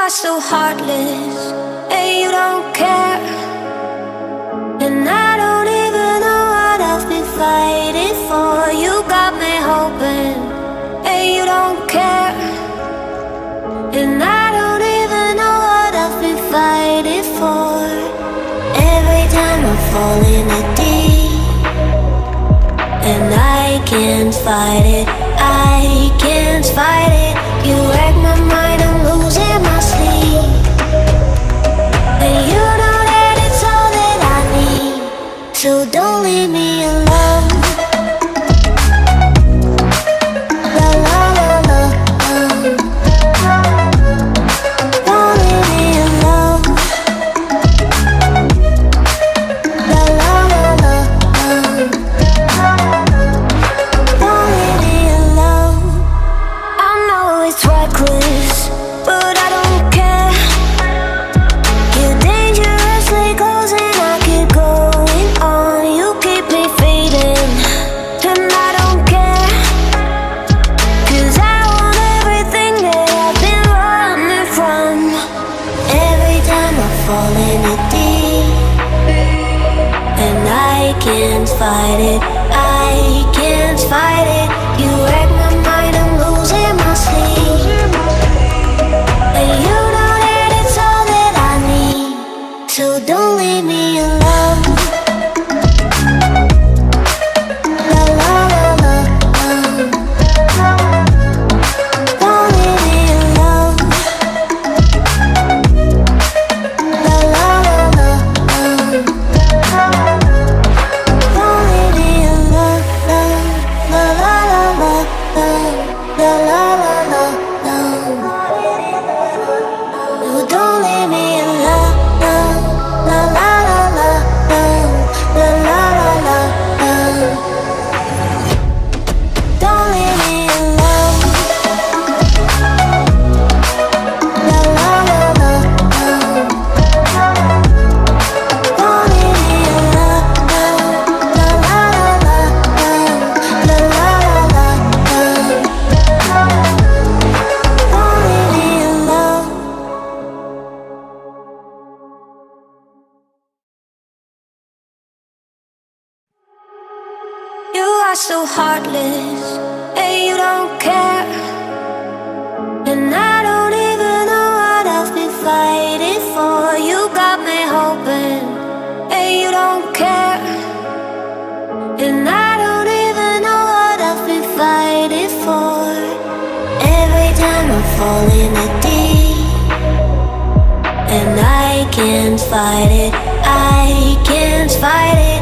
are so heartless, and you don't care. And I don't even know what I've been fighting for. You got me hoping, and you don't care. And I don't even know what I've been fighting for. Every time I fall in the deep, and I can't fight it, I can't fight it. You wreck my mind, I'm losing my sleep. And you know that it's all that I need, so don't leave me alone. La la la la, don't leave me alone. La la la la, don't leave me alone. I know it's reckless, but I don't care. You're dangerously close and I keep going on. You keep me fading, and I don't care. 'Cause I want everything that I've been running from. Every time I fall in the deep, and I can't fight it, I can't fight it. You wreck my mind, I'm losing my sleep. And you know that it's all that I need, so don't leave me alone. La la la la, don't leave me alone. La la la la, don't leave me alone. La la la la, la la la la, no, don't leave me alone. La la la la, la la la la, don't leave me alone. La la la la, don't leave me alone. La la la la, la la la la, don't leave me alone. You are so heartless, and you don't care. And I don't even know what I've been fighting for. You got me hoping, and you don't care. And I don't even know what I've been fighting for. Every time I fall in the deep, and I can't fight it, I can't fight it.